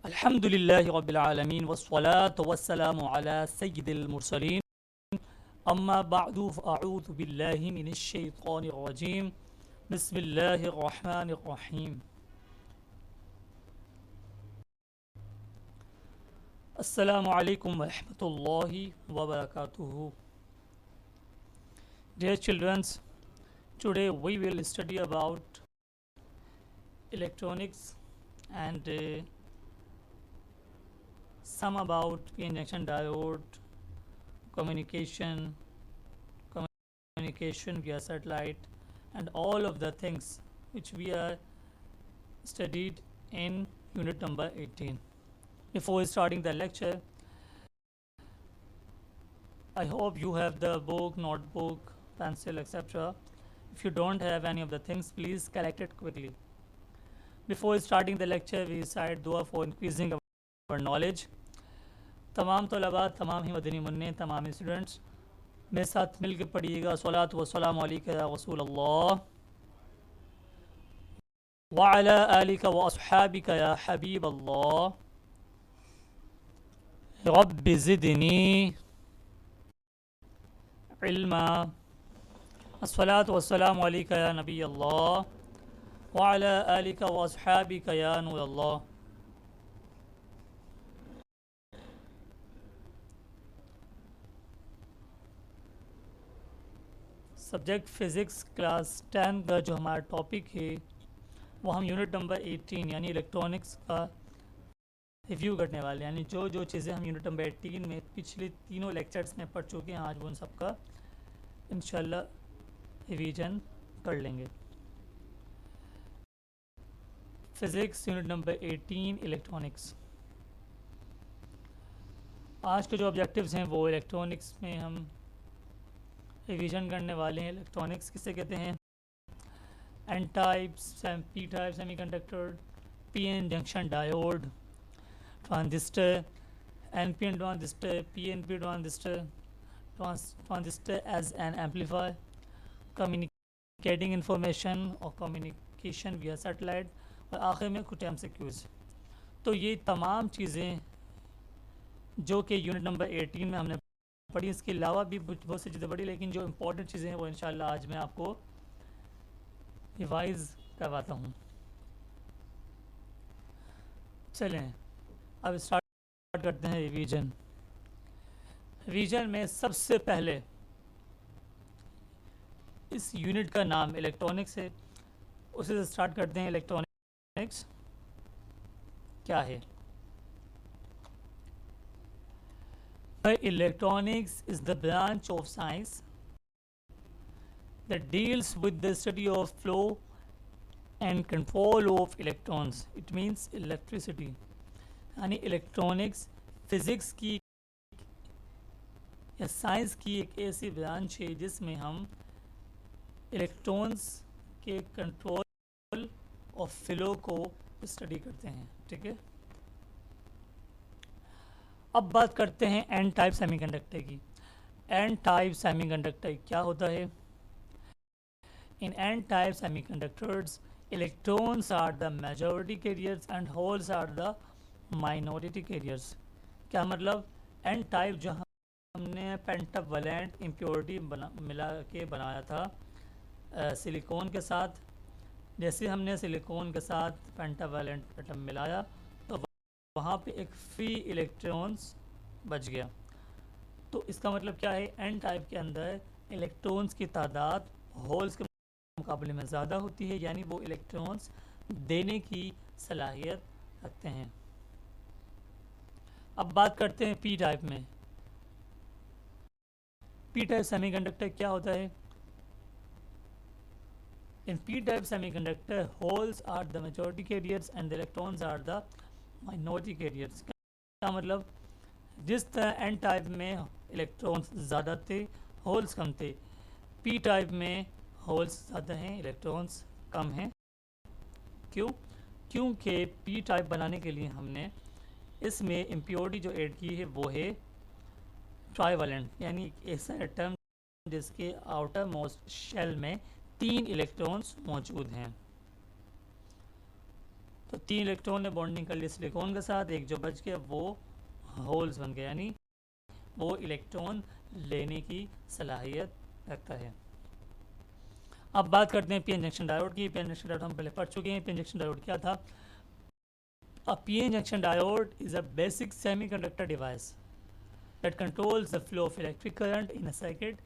अल्हम्दुलिल्लाहि रब्बिल आलमीन वस्सलातु वस्सलामु अला सय्यिदिल मुरसलीन अम्मा बअदु फ़अऊज़ु बिल्लाहि मिनश शैतानिर रजीम बिस्मिल्लाहिर रहमानिर रहीम। अस्सलामु अलैकुम व रहमतुल्लाहि व बरकातुहू। Dear children, today we will study about electronics and some about p-n junction diode, communication, communication via satellite, and all of the things which we are studied in unit number 18. Before starting the lecture, I hope you have the book, notebook, pencil, etc. If you don't have any of the things, please collect it quickly. Before starting the lecture, we recite dua for increasing our knowledge. तमाम तलबा, तमाम ही मदनी मुन्ने, तमाम students मेरे साथ मिल के पढ़िएगा सलात व सलाम अलैका या रसूल अल्लाह व अला आलिका व अस्हाबिका या हबीब अल्लाह रब्बि ज़िदनी इल्मा अस्सलातु वस्सलामु अलैका या नबी अल्लाह व अला आलिका व अस्हाबिका या नूर अल्लाह। सब्जेक्ट फ़िज़िक्स क्लास 10 का जो हमारा टॉपिक है वो हम यूनिट नंबर 18 यानी इलेक्ट्रॉनिक्स का रिव्यू करने वाले हैं। यानी जो जो चीज़ें हम यूनिट नंबर 18 में पिछले तीनों लेक्चर्स में पढ़ चुके हैं, आज वो उन सब का इंशाल्लाह रिवीजन कर लेंगे। Physics unit number 18 electronics. आज के जो ऑब्जेक्टिव्स हैं वो इलेक्ट्रॉनिक्स में हम रिवीजन करने वाले हैं। इलेक्ट्रॉनिक्स किसे कहते हैं? N type, P type semiconductor, PN junction diode, transistor, NPN transistor, PNP transistor, transistor as an amplifier, communicating information और कम्युनिकेशन विया सैटेलाइट, और आखिर में कुछ एमसीक्यूज। तो ये तमाम चीज़ें जो कि यूनिट नंबर 18 में हमने पढ़ी, इसके अलावा भी बहुत सी चीज़ें पढ़ी, लेकिन जो इम्पोर्टेंट चीज़ें हैं वो इंशाल्लाह आज मैं आपको रिवाइज करवाता हूँ। चलें अब स्टार्ट करते हैं रिवीजन। रिवीजन में सबसे पहले इस यूनिट का नाम इलेक्ट्रॉनिक्स है, उसे से स्टार्ट करते हैं। इलेक्ट्रॉनिक्स क्या है? Electronics is the branch of science that deals with the study of flow and control of electrons. It means electricity. यानी इलेक्ट्रॉनिक्स फिज़िक्स की या साइंस की एक ऐसी ब्रांच है जिसमें हम इलेक्ट्रॉन्स के कंट्रोल और फ्लो को स्टडी करते हैं। ठीक है, अब बात करते हैं एन टाइप सेमीकंडक्टर की। एन टाइप सेमीकंडक्टर क्या होता है? In N type semiconductors electrons are the majority carriers and holes are the minority carriers. क्या मतलब? एन टाइप जो हमने पेंटावलेंट इम्प्योरिटी मिला के बनाया था सिलिकॉन के साथ, जैसे हमने सिलिकॉन के साथ पेंटावलेंट एटम मिलाया तो वहाँ पे एक फ्री इलेक्ट्रॉन्स बच गया। तो इसका मतलब क्या है? एन टाइप के अंदर इलेक्ट्रॉन्स की तादाद होल्स के मुकाबले में ज़्यादा होती है, यानी वो इलेक्ट्रॉन्स देने की सलाहियत रखते हैं। अब बात करते हैं पी टाइप में। पी टाइप सेमीकंडक्टर क्या होता है? In P type semiconductor holes are the majority carriers and the electrons are the minority carriers. क्या मतलब? जिस तरह एन टाइप में इलेक्ट्रॉन्स ज़्यादा थे, होल्स कम थे, पी टाइप में होल्स ज़्यादा हैं, इलेक्ट्रॉन्स कम हैं। क्यों? क्योंकि पी टाइप बनाने के लिए हमने इसमें इम्प्योरिटी जो ऐड की है वो है ट्राइवेलेंट, यानी एक ऐसा एटम जिसके आउटर मोस्ट शेल में 3 इलेक्ट्रॉन्स मौजूद हैं। तो 3 इलेक्ट्रॉन ने बॉन्डिंग कर ली सिलिकॉन के साथ, एक जो बच गया वो होल्स बन गए, यानी वो इलेक्ट्रॉन लेने की सलाहियत रखता है। अब बात करते हैं पीएन जंक्शन डायोड की। पीएन जंक्शन डायोड हम पहले पढ़ चुके हैं। पीएन जंक्शन डायोड क्या था? A PN junction diode is a basic semiconductor device that controls the flow of electric current in a circuit.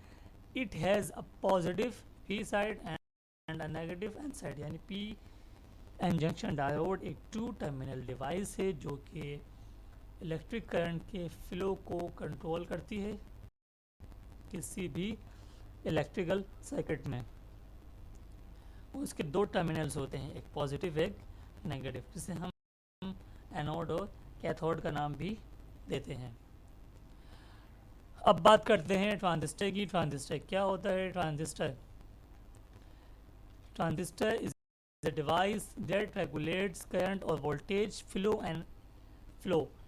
It has a positive P side and a negative N side, यानी PN junction diode एक to terminal device है जो कि electric current के flow को control करती है किसी भी इलेक्ट्रिकल सर्किट में। उसके दो टर्मिनल्स होते हैं, एक पॉजिटिव एक नेगेटिव, जिसे हम एनोड और कैथोड का नाम भी देते हैं। अब बात करते हैं ट्रांजिस्टर की। ट्रांजिस्टर क्या होता है? Transistor is a device that regulates current or voltage flow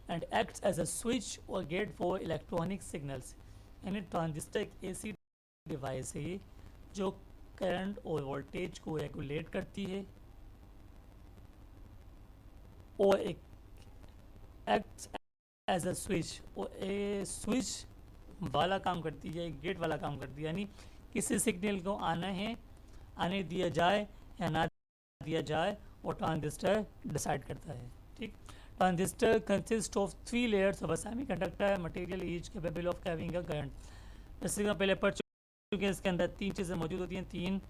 and acts as a switch or gate for electronic signals। यानी ट्रांजिस्टर एक ऐसी डिवाइस है जो करंट और वोल्टेज को रेगुलेट करती है और एक एक्ट्स एज अ स्विच, और ए स्विच वाला काम करती है, गेट वाला काम करती है, यानी किसी सिग्नल को आने दिया जाए या ना दिया जाए वो ट्रांजिस्टर डिसाइड करता है। ठीक, transistor consist of 3 layers of a semiconductor material each capable of carrying a current. जैसे कि पहले पढ़ चुके हैं, इसके अंदर 3 चीज़ें मौजूद होती हैं, 3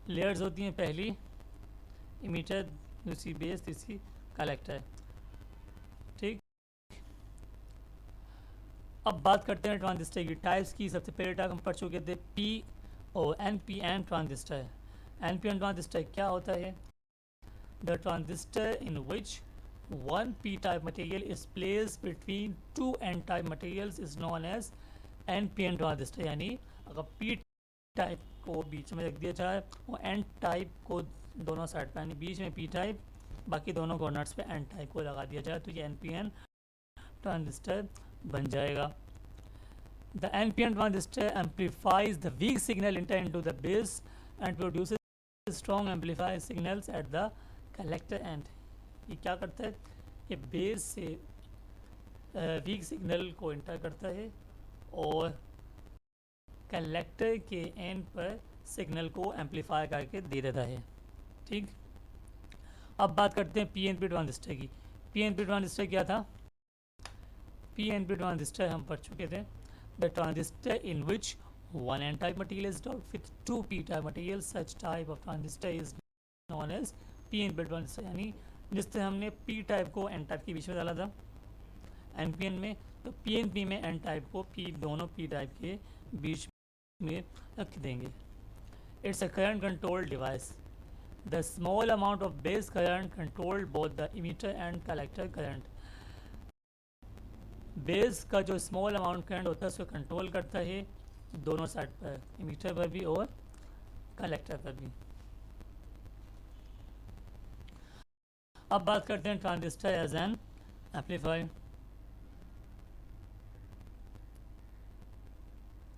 लेयर्स होती हैं। पहली इमीटर, दूसरी बेस, तीसरी कलेक्टर। ठीक, अब बात करते हैं ट्रांजिस्टर की टाइप्स की। सबसे पहले टाइप हम पढ़ चुके थे पी और एनपीएन ट्रांजिस्टर। एनपीएन ट्रांजिस्टर क्या होता है? The transistor in which one p-type material is placed between two n-type materials is known as npn transistor. यानी अगर p टाइप को बीच में रख दिया जाए और n टाइप को दोनों साइड पर, यानी बीच में p टाइप, बाकी दोनों कॉर्नर्स पे n टाइप को लगा दिया जाए तो ये npn ट्रांजिस्टर बन जाएगा। The npn transistor amplifies the weak signal enter into the base and produces strong amplified signals at the collector end। ये क्या करता है? ये बेस से वीक सिग्नल को इंटर करता है और कलेक्टर के एंड पर सिग्नल को एम्पलीफाई करके दे देता है। ठीक, अब बात करते हैं पीएनपी ट्रांजिस्टर की। पीएनपी ट्रांजिस्टर क्या था? पीएनपी ट्रांजिस्टर हम पढ़ चुके थे, the transistor in which one n type material is doped with two p type materials, such type of transistor is known as pnp transistor। यानी जिससे हमने p टाइप को n टाइप के बीच में डाला था npn में, तो pnp में n टाइप को दोनों p टाइप के बीच में रख देंगे। It's a current control device. The small amount of base current control both the emitter and collector current. Base का जो स्मॉल अमाउंट करंट होता है उसको कंट्रोल करता है दोनों साइड पर, इमीटर पर भी और कलेक्टर पर भी। अब बात करते हैं transistor as an amplifier.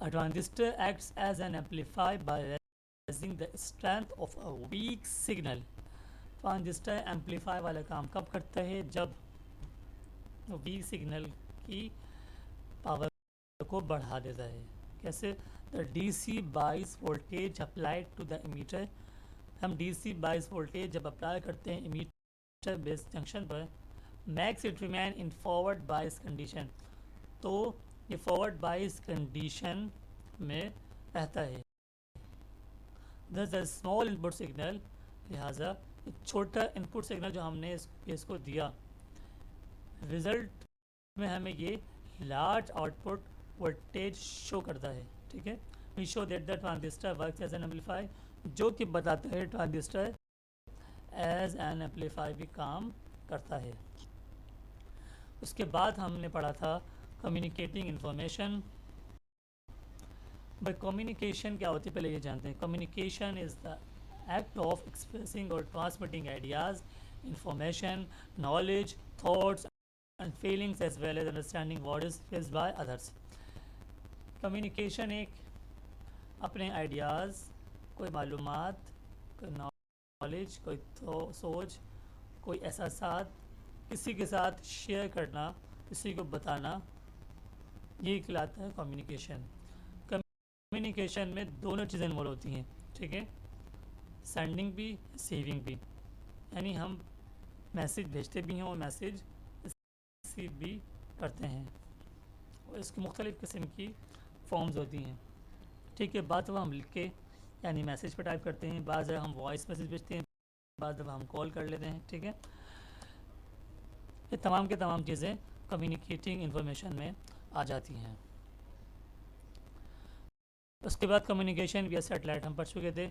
A transistor acts as an amplifier by raising the strength of a weak signal। Transistor amplifier वाला काम कब करता है? जब वीक सिग्नल की पावर को बढ़ा देता है। कैसे? The DC bias voltage applied to the emitter. हम डीसी बाइस वोल्टेज जब अप्लाई करते हैं इमीटर बेस जंक्शन पर, makes it remain in forward bias condition, तो ये फॉरवर्ड बाइस कंडीशन में रहता है। दस द स्मॉल इनपुट सिग्नल, लिहाजा छोटा इनपुट सिग्नल जो हमने इस बेस को दिया, रिजल्ट में हमें ये लार्ज आउटपुट वोल्टेज शो करता है। ठीक है, we show that the transistor works as an amplifier, जो कि बताता है ट्रांजिस्टर एज एन एम्पलीफायर भी काम करता है। उसके बाद हमने पढ़ा था कम्युनिकेटिंग इंफॉर्मेशन। भाई कम्युनिकेशन क्या होती है पहले ये जानते हैं। Communication is the act of expressing और transmitting ideas, information, knowledge, thoughts and feelings as well as understanding what is faced by others। Communication एक अपने आइडियाज़, कोई मालूमात, कोई नॉलेज, कोई सोच कोई एहसास किसी के साथ शेयर करना, किसी को बताना, ये कहलाता है कम्युनिकेशन। कम्युनिकेशन में दोनों चीज़ें इन्वॉल्व होती हैं, ठीक है, सेंडिंग भी रिसीविंग भी, यानी हम मैसेज भेजते भी हैं और मैसेज रिसीव भी करते हैं, और इसकी मुख्तलिफ़ किस्म की फॉर्म्स होती हैं, ठीक है। बाद जब हम लिख के यानी मैसेज पर टाइप करते हैं, बाद जब हम वॉइस मैसेज भेजते हैं, बाद जब हम कॉल कर लेते हैं, ठीक है। ये तमाम के तमाम चीज़ें कम्युनिकेटिंग इंफॉर्मेशन में आ जाती हैं। उसके बाद कम्युनिकेशन विया सैटेलाइट हम पढ़ चुके थे।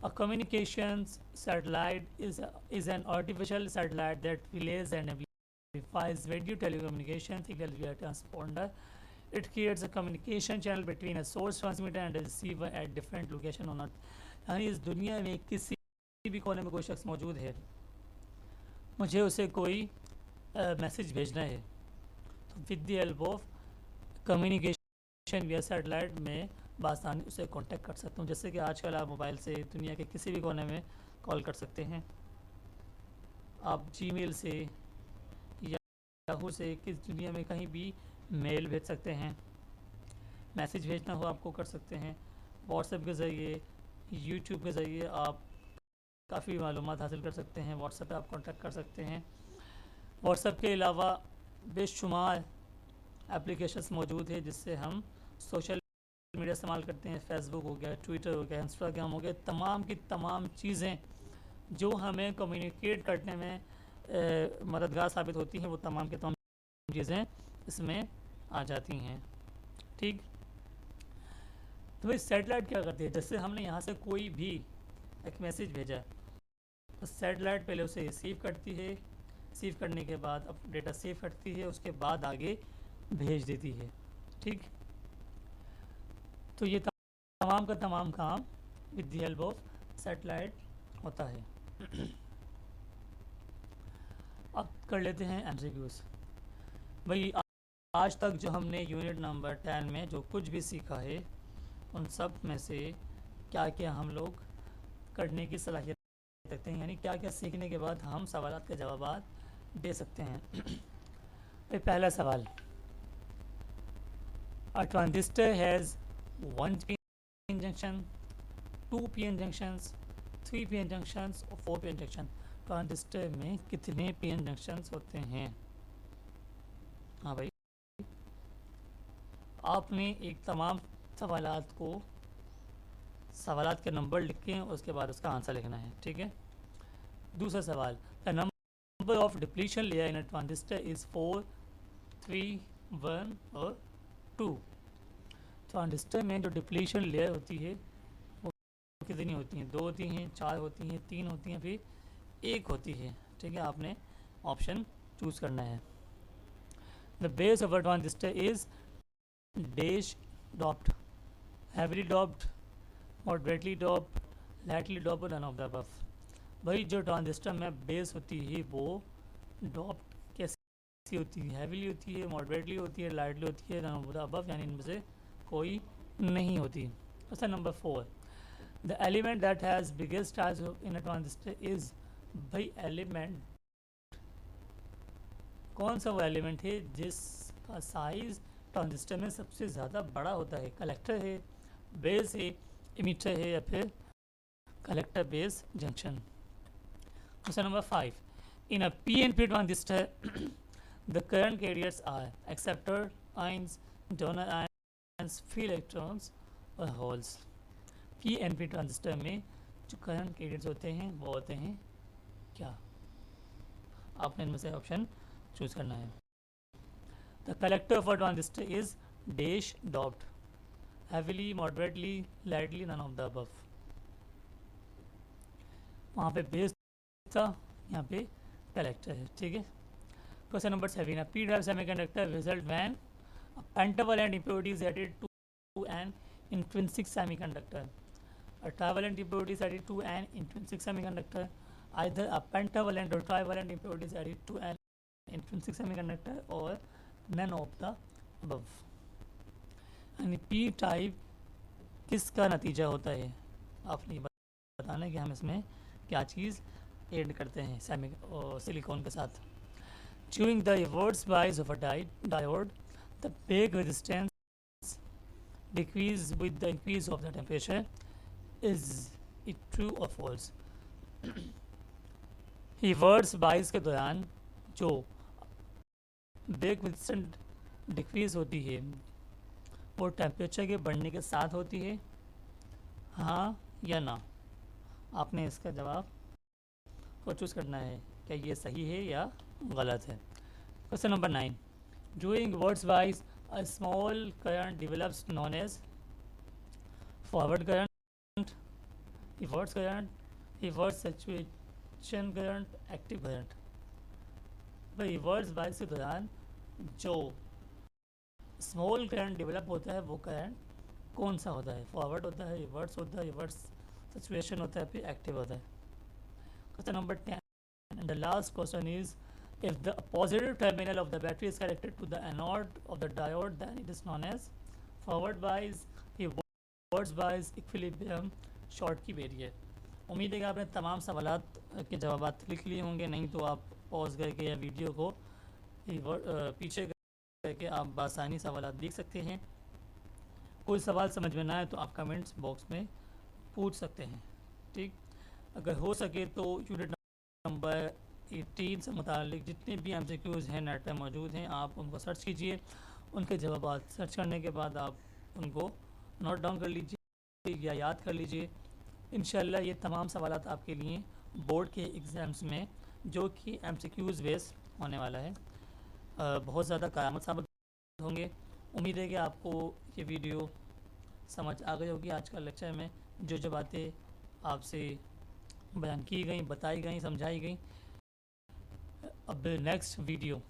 A communication satellite is an artificial satellite that relays and amplifies radio telecommunication signal via transponder. It creates a communication channel between a source transmitter and a receiver at different location on earth. यानी इस दुनिया में किसी भी कोने में कोई शख्स मौजूद है, मुझे उसे कोई मैसेज भेजना है, तो with the help of communication via satellite में बासानी उसे कांटेक्ट कर सकता हूँ। जैसे कि आजकल आप मोबाइल से दुनिया के किसी भी कोने में कॉल कर सकते हैं, आप जीमेल से या याहू से किस दुनिया में कहीं भी मेल भेज सकते हैं, मैसेज भेजना हो आपको कर सकते हैं, व्हाट्सएप के ज़रिए, यूट्यूब के ज़रिए आप काफ़ी मालूमात हासिल कर सकते हैं, व्हाट्सएप पे आप कांटेक्ट कर सकते हैं। व्हाट्सएप के अलावा बेशुमार एप्लीकेशंस मौजूद है जिससे हम सोशल मीडिया इस्तेमाल करते हैं, फेसबुक हो गया, ट्विटर हो गया, इंस्टाग्राम हो गया, तमाम की तमाम चीज़ें जो हमें कम्युनिकेट करने में मददगार साबित होती हैं, वो तमाम की तमाम चीज़ें इसमें आ जाती हैं, ठीक। तो भाई सैटेलाइट क्या करती है, जैसे हमने यहाँ से कोई भी एक मैसेज भेजा, तो सैटेलाइट पहले उसे रिसीव करती है, रिसीव करने के बाद अब डेटा सेव करती है, उसके बाद आगे भेज देती है, ठीक। तो ये तमाम का तमाम काम with the help of satellite होता है। अब कर लेते हैं एमसीक्यूज। भाई आज तक जो हमने यूनिट नंबर 10 में जो कुछ भी सीखा है, उन सब में से क्या क्या हम लोग करने की सलाहियत रखते हैं, यानी क्या क्या सीखने के बाद हम सवालात के जवाब दे सकते हैं। भाई पहला सवाल, a transistor has 1 PN junction, 2 PN junctions, 3 PN junctions और 4 पीएन जंक्शन। ट्रांजिस्टर में कितने पीएन जंक्शंस होते हैं? हाँ भाई, आपने एक तमाम सवालात के नंबर लिख के उसके बाद उसका आंसर लिखना है, ठीक है। दूसरा सवाल, the number of depletion layer in a transistor is 4, 3, 1 और 2। ट्रांजिस्टर में जो डिप्लीशन लेयर होती है वो कितनी होती हैं? 2 होती हैं, 4 होती हैं, 3 होती हैं, फिर 1 होती है, ठीक है। आपने ऑप्शन चूज करना है। The base of a transistor is dash doped, heavily doped, moderately doped, lightly doped, none of the above। भाई जो ट्रांजिस्टर में बेस होती है वो डॉप्ड कैसी होती है? हैवीली होती है, मॉडरेटली होती है, लाइटली होती है, none of the above, यानी इनमें से कोई नहीं होती। Question number 4, the element that has biggest size in a transistor is. भाई एलिमेंट कौन सा वो एलिमेंट है जिसका साइज ट्रांजिस्टर में सबसे ज़्यादा बड़ा होता है? कलेक्टर है, बेस है, इमीटर है, या फिर collector base junction. Question number 5, in a PNP transistor the current carriers are acceptor ions, donor ions, free electrons और होल्स। पीएनपी ट्रांजिस्टर में जो करंट कैरियर्स होते हैं वो होते हैं क्या? आपने इनमें से ऑप्शन चूज करना है। The collector of a transistor is dash doped, heavily, moderately, lightly, none of the above। वहाँ पे बेस था, यहाँ पे कलेक्टर है, ठीक है। Question number 7, a p-type semiconductor result when a pentavalent impurity is added to an intrinsic semiconductor। A trivalent impurity is added to an intrinsic semiconductor, either a pentavalent or trivalent impurity is added to an intrinsic semiconductor or none of the above। यानी P type किसका नतीजा होता है? आपने बताना है कि हम इसमें क्या चीज़ एड करते हैं सिलिकॉन के साथ. During the reverse bias of a diode, the big resistance decrease with the increase of the temperature. Is it true or false? Reverse bias के दौरान जो बेक रेजिस्टेंस डिक्रीज होती है वो टेम्परेचर के बढ़ने के साथ होती है, हाँ या ना. आपने इसका जवाब को चूज़ करना है, क्या ये सही है या गलत है. Question number 9. During reverse bias, a small current develops known as forward current, reverse current, reverse saturation current, active current. भाई रिवर्स बाइस के दौरान जो स्मॉल करंट डेवलप होता है वो करंट कौन सा होता है, फॉरवर्ड होता है, रिवर्स होता है, रिवर्स सिचुएशन होता है, फिर एक्टिव होता है. Question number 10 and the last question is, if the positive terminal of the battery is connected to the anode of the diode, then it is known as forward bias, reverse bias, equilibrium, short की variate. उम्मीद है कि आपने तमाम सवालात के जवाब लिख लिए होंगे, नहीं तो आप पॉज करके या वीडियो को पीछे करके आप बासानी सवालात देख सकते हैं. कोई सवाल समझ में ना आए तो आप कमेंट्स बॉक्स में पूछ सकते हैं. ठीक, अगर हो सके तो यूनिट नंबर 18 से मुतालिक जितने भी MCQs हैं नेट पे मौजूद हैं, आप उनको सर्च कीजिए. उनके जवाब सर्च करने के बाद आप उनको नोट डाउन कर लीजिए या याद कर लीजिए. इंशाल्लाह ये तमाम सवालात आपके लिए बोर्ड के एग्ज़ाम्स में जो कि MCQs बेस होने वाला है बहुत ज़्यादा क़यामत साबित होंगे. उम्मीद है कि आपको ये वीडियो समझ आ गई होगी. आज का लेक्चर में जो जो बातें आपसे बयान की गई, बताई गई, समझाई गई. अब नेक्स्ट वीडियो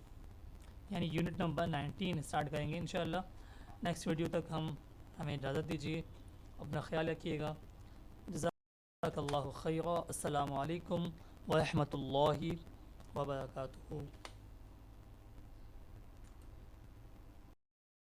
यानी यूनिट नंबर 19 स्टार्ट करेंगे इंशाल्लाह. नेक्स्ट वीडियो तक हमें इजाज़त दीजिए. अपना ख्याल रखिएगा. जज़ाकल्लाहु खैरा. अस्सलामु अलैकुम व रहमतुल्लाहि व बरकातुहू.